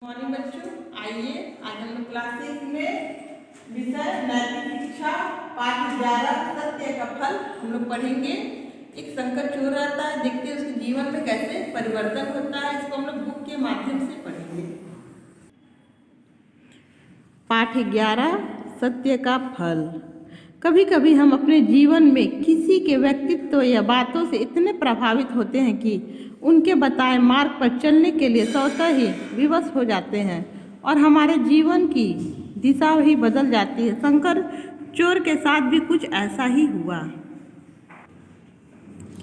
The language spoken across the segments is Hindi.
मॉर्निंग बच्चों, आइए आज हम लोग क्लास 6 में विषय नैतिक शिक्षा पाठ 11 सत्य का फल हम लोग पढ़ेंगे। एक संकट चोर रहता है, देखते हैं उसके जीवन में कैसे परिवर्तन होता है। इसको हम लोग बुक के माध्यम से पढ़ेंगे। पाठ 11 सत्य का फल। कभी कभी हम अपने जीवन में किसी के व्यक्तित्व या बातों से इतने प्रभावित होते हैं कि उनके बताए मार्ग पर चलने के लिए स्वतः ही विवश हो जाते हैं और हमारे जीवन की दिशा ही बदल जाती है। शंकर चोर के साथ भी कुछ ऐसा ही हुआ।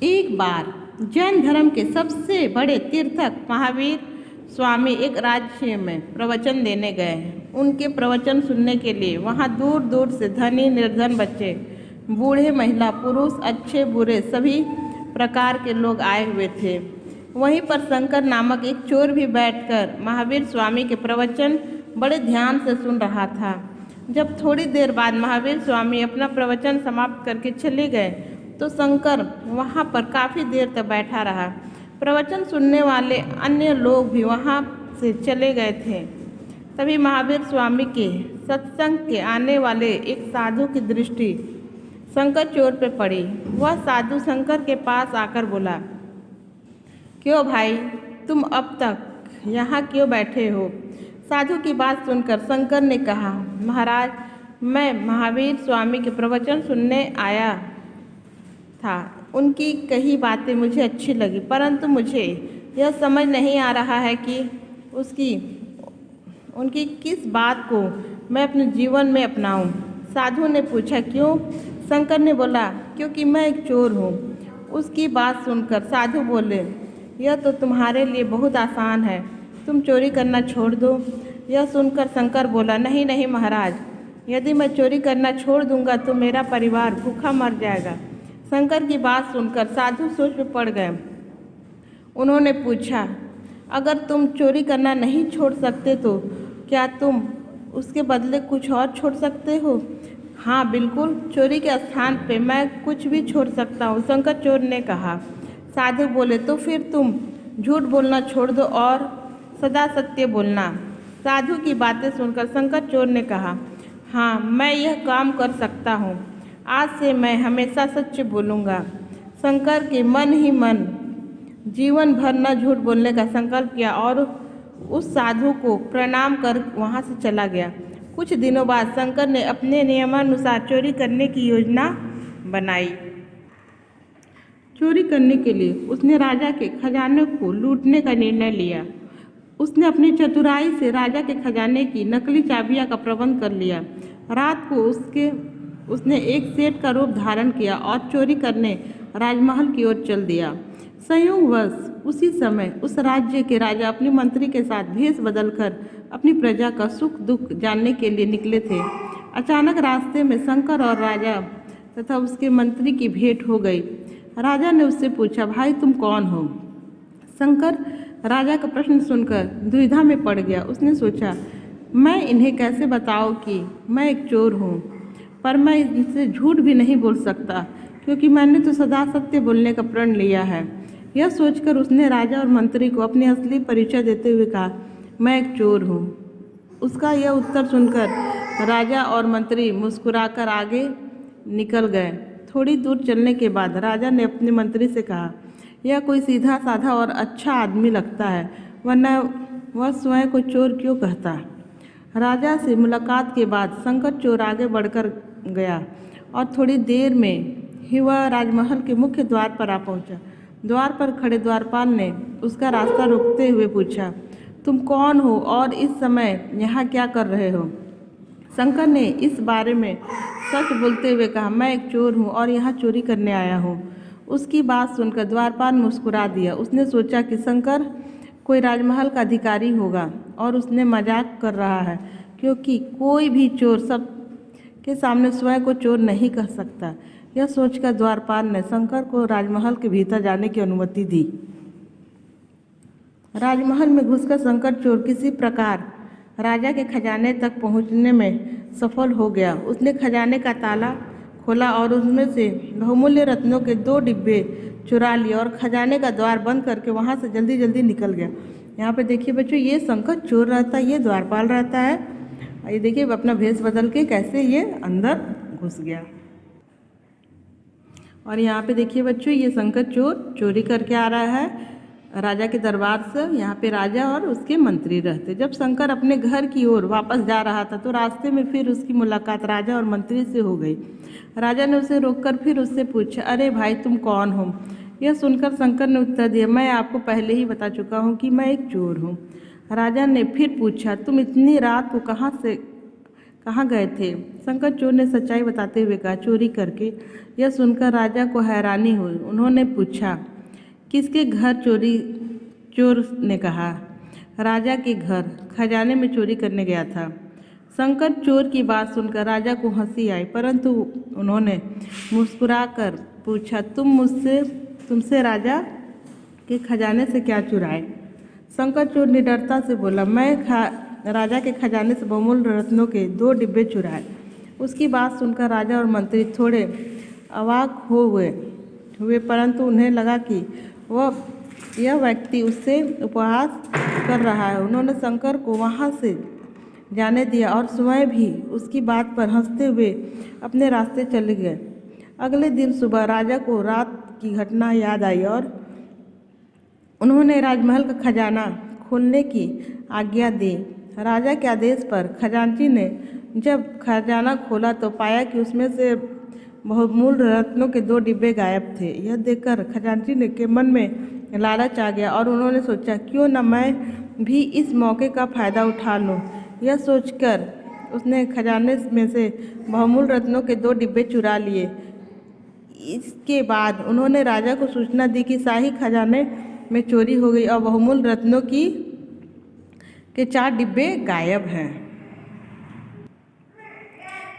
एक बार जैन धर्म के सबसे बड़े तीर्थक महावीर स्वामी एक राज्य में प्रवचन देने गए। उनके प्रवचन सुनने के लिए वहाँ दूर दूर से धनी निर्धन, बच्चे, बूढ़े, महिला, पुरुष, अच्छे बुरे सभी प्रकार के लोग आए हुए थे। वहीं पर शंकर नामक एक चोर भी बैठकर महावीर स्वामी के प्रवचन बड़े ध्यान से सुन रहा था। जब थोड़ी देर बाद महावीर स्वामी अपना प्रवचन समाप्त करके चले गए तो शंकर वहाँ पर काफ़ी देर तक बैठा रहा। प्रवचन सुनने वाले अन्य लोग भी वहाँ से चले गए थे। तभी महावीर स्वामी के सत्संग के आने वाले एक साधु की दृष्टि शंकर चोर पर पड़ी। वह साधु शंकर के पास आकर बोला, क्यों भाई, तुम अब तक यहाँ क्यों बैठे हो? साधु की बात सुनकर शंकर ने कहा, महाराज, मैं महावीर स्वामी के प्रवचन सुनने आया था। उनकी कही बातें मुझे अच्छी लगी, परंतु मुझे यह समझ नहीं आ रहा है कि उनकी किस बात को मैं अपने जीवन में अपनाऊं। साधु ने पूछा, क्यों? शंकर ने बोला, क्योंकि मैं एक चोर हूँ। उसकी बात सुनकर साधु बोले, यह तो तुम्हारे लिए बहुत आसान है, तुम चोरी करना छोड़ दो। यह सुनकर शंकर बोला, नहीं नहीं महाराज, यदि मैं चोरी करना छोड़ दूंगा तो मेरा परिवार भूखा मर जाएगा। शंकर की बात सुनकर साधु सोच में पड़ गए। उन्होंने पूछा, अगर तुम चोरी करना नहीं छोड़ सकते तो क्या तुम उसके बदले कुछ और छोड़ सकते हो? हाँ बिल्कुल, चोरी के स्थान पे मैं कुछ भी छोड़ सकता हूँ, शंकर चोर ने कहा। साधु बोले, तो फिर तुम झूठ बोलना छोड़ दो और सदा सत्य बोलना। साधु की बातें सुनकर शंकर चोर ने कहा, हाँ मैं यह काम कर सकता हूँ, आज से मैं हमेशा सच बोलूँगा। शंकर के मन ही मन जीवन भर न झूठ बोलने का संकल्प किया और उस साधु को प्रणाम कर वहाँ से चला गया। कुछ दिनों बाद शंकर ने अपने नियमानुसार चोरी करने की योजना बनाई। चोरी करने के लिए उसने राजा के खजाने को लूटने का निर्णय लिया। उसने अपनी चतुराई से राजा के खजाने की नकली चाबियां का प्रबंध कर लिया। रात को उसने एक सेठ का रूप धारण किया और चोरी करने राजमहल की ओर चल दिया। संयोगवश उसी समय उस राज्य के राजा अपने मंत्री के साथ भेष बदलकर अपनी प्रजा का सुख दुख जानने के लिए निकले थे। अचानक रास्ते में शंकर और राजा तथा उसके मंत्री की भेंट हो गई। राजा ने उससे पूछा, भाई तुम कौन हो? शंकर राजा का प्रश्न सुनकर दुविधा में पड़ गया। उसने सोचा, मैं इन्हें कैसे बताऊं कि मैं एक चोर हूँ, पर मैं इनसे झूठ भी नहीं बोल सकता क्योंकि मैंने तो सदा सत्य बोलने का प्रण लिया है। यह सोचकर उसने राजा और मंत्री को अपनी असली परिचय देते हुए कहा, मैं एक चोर हूँ। उसका यह उत्तर सुनकर राजा और मंत्री मुस्कुराकर आगे निकल गए। थोड़ी दूर चलने के बाद राजा ने अपने मंत्री से कहा, यह कोई सीधा साधा और अच्छा आदमी लगता है, वरना वह स्वयं को चोर क्यों कहता? राजा से मुलाकात के बाद शंकर चोर आगे बढ़कर गया और थोड़ी देर में ही वह राजमहल के मुख्य द्वार पर आ पहुंचा। द्वार पर खड़े द्वारपाल ने उसका रास्ता रोकते हुए पूछा, तुम कौन हो और इस समय यहाँ क्या कर रहे हो? शंकर ने इस बारे में सच बोलते हुए कहा, मैं एक चोर हूँ और यहाँ चोरी करने आया हूँ। उसकी बात सुनकर द्वारपाल मुस्कुरा दिया। उसने सोचा कि शंकर कोई राजमहल का अधिकारी होगा और उसने मजाक कर रहा है, क्योंकि कोई भी चोर सब के सामने स्वयं को चोर नहीं कह सकता। यह सोचकर द्वारपाल ने शंकर को राजमहल के भीतर जाने की अनुमति दी। राजमहल में घुसकर शंकर चोर किसी प्रकार राजा के खजाने तक पहुंचने में सफल हो गया। उसने खजाने का ताला खोला और उसमें से बहुमूल्य रत्नों के 2 डिब्बे चुरा लिए और खजाने का द्वार बंद करके वहां से जल्दी जल्दी निकल गया। यहाँ पे देखिए बच्चों, ये शंकर चोर रहता है, ये द्वारपाल रहता है। ये देखिए अपना भेष बदल के कैसे ये अंदर घुस गया। और यहाँ पे देखिए बच्चों, ये शंकर चोर चोरी करके आ रहा है राजा के दरबार से। यहाँ पे राजा और उसके मंत्री रहते। जब शंकर अपने घर की ओर वापस जा रहा था तो रास्ते में फिर उसकी मुलाकात राजा और मंत्री से हो गई। राजा ने उसे रोककर फिर उससे पूछा, अरे भाई तुम कौन हो? यह सुनकर शंकर ने उत्तर दिया, मैं आपको पहले ही बता चुका हूँ कि मैं एक चोर हूँ। राजा ने फिर पूछा, तुम इतनी रात को कहाँ गए थे? शंकर चोर ने सच्चाई बताते हुए कहा, चोरी करके। यह सुनकर राजा को हैरानी हुई। उन्होंने पूछा, किसके घर चोरी? चोर ने कहा, राजा के घर, खजाने में चोरी करने गया था। शंकर चोर की बात सुनकर राजा को हंसी आई, परंतु उन्होंने मुस्कुराकर पूछा, तुमसे राजा के खजाने से क्या चुराए? शंकर चोर निडरता से बोला, मैं राजा के खजाने से बहुमूल्य रत्नों के 2 डिब्बे चुराए। उसकी बात सुनकर राजा और मंत्री थोड़े अवाक हुए, परंतु उन्हें लगा कि यह व्यक्ति उससे उपहास कर रहा है। उन्होंने शंकर को वहाँ से जाने दिया और स्वयं भी उसकी बात पर हंसते हुए अपने रास्ते चले गए। अगले दिन सुबह राजा को रात की घटना याद आई और उन्होंने राजमहल का खजाना खोलने की आज्ञा दी। राजा के आदेश पर खजांची ने जब खजाना खोला तो पाया कि उसमें से बहुमूल्य रत्नों के 2 डिब्बे गायब थे। यह देखकर खजांची के मन में लालच आ गया और उन्होंने सोचा, क्यों न मैं भी इस मौके का फ़ायदा उठा लूं। यह सोचकर उसने खजाने में से बहुमूल्य रत्नों के 2 डिब्बे चुरा लिए। इसके बाद उन्होंने राजा को सूचना दी कि शाही खजाने में चोरी हो गई और बहुमूल्य रत्नों के 4 डिब्बे गायब हैं।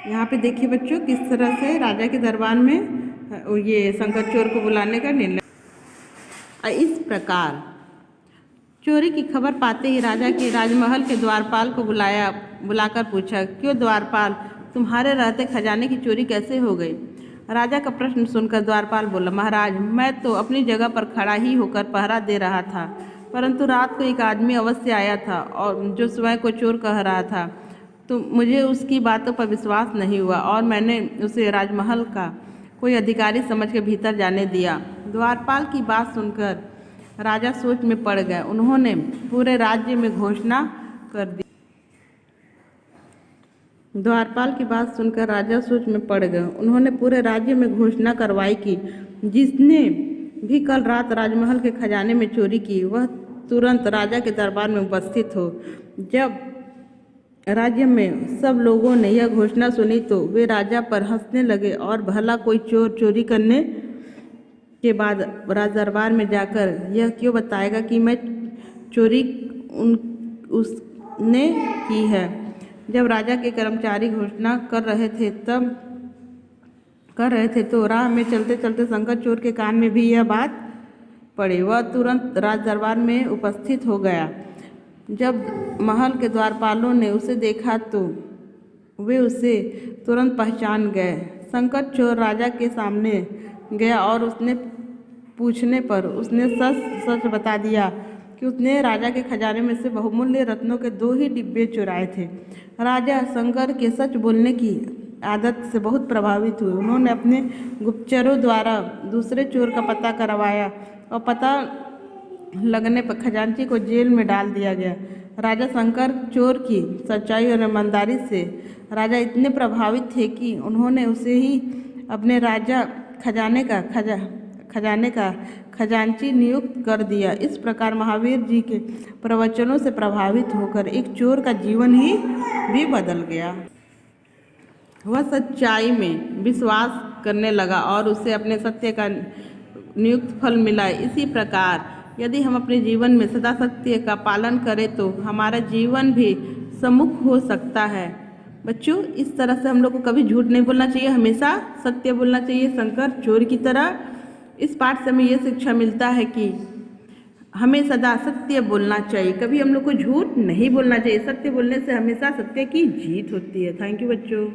यहाँ पे देखिए बच्चों, किस तरह से राजा के दरबार में ये शंकर चोर को बुलाने का निर्णय। इस प्रकार चोरी की खबर पाते ही राजा के राजमहल के द्वारपाल को बुलाकर पूछा, क्यों द्वारपाल, तुम्हारे रहते खजाने की चोरी कैसे हो गई? राजा का प्रश्न सुनकर द्वारपाल बोला, महाराज, मैं तो अपनी जगह पर खड़ा ही होकर पहरा दे रहा था, परंतु रात को एक आदमी अवश्य आया था और जो स्वयं को चोर कह रहा था, तो मुझे उसकी बातों पर विश्वास नहीं हुआ और मैंने उसे राजमहल का कोई अधिकारी समझ के भीतर जाने दिया। द्वारपाल की बात सुनकर राजा सोच में पड़ गए। उन्होंने पूरे राज्य में घोषणा कर दी। द्वारपाल की बात सुनकर राजा सोच में पड़ गए। उन्होंने पूरे राज्य में घोषणा करवाई कि जिसने भी कल रात राजमहल के खजाने में चोरी की वह तुरंत राजा के दरबार में उपस्थित हो। जब राज्य में सब लोगों ने यह घोषणा सुनी तो वे राजा पर हंसने लगे और भला कोई चोर चोरी करने के बाद राज दरबार में जाकर यह क्यों बताएगा कि मैं चोरी उसने की है। जब राजा के कर्मचारी घोषणा कर रहे थे तो राह में चलते चलते शंकर चोर के कान में भी यह बात पड़ी। वह तुरंत राज दरबार में उपस्थित हो गया। जब महल के द्वारपालों ने उसे देखा तो वे उसे तुरंत पहचान गए। शंकर चोर राजा के सामने गया और उसने पूछने पर उसने सच बता दिया कि उसने राजा के खजाने में से बहुमूल्य रत्नों के 2 ही डिब्बे चुराए थे। राजा शंकर के सच बोलने की आदत से बहुत प्रभावित हुए। उन्होंने अपने गुप्तचरों द्वारा दूसरे चोर का पता करवाया और पता लगने पर खजांची को जेल में डाल दिया गया। राजा शंकर चोर की सच्चाई और ईमानदारी से राजा इतने प्रभावित थे कि उन्होंने उसे ही अपने राजा खजाने का खजांची नियुक्त कर दिया। इस प्रकार महावीर जी के प्रवचनों से प्रभावित होकर एक चोर का जीवन ही भी बदल गया। वह सच्चाई में विश्वास करने लगा और उसे अपने सत्य का नियुक्त फल मिला। इसी प्रकार यदि हम अपने जीवन में सदा सत्य का पालन करें तो हमारा जीवन भी सम्मुख हो सकता है। बच्चों, इस तरह से हम लोग को कभी झूठ नहीं बोलना चाहिए, हमेशा सत्य बोलना चाहिए। शंकर चोर की तरह इस पाठ से हमें यह शिक्षा मिलता है कि हमें सदा सत्य बोलना चाहिए, कभी हम लोग को झूठ नहीं बोलना चाहिए। सत्य बोलने से हमेशा सत्य की जीत होती है। थैंक यू बच्चों।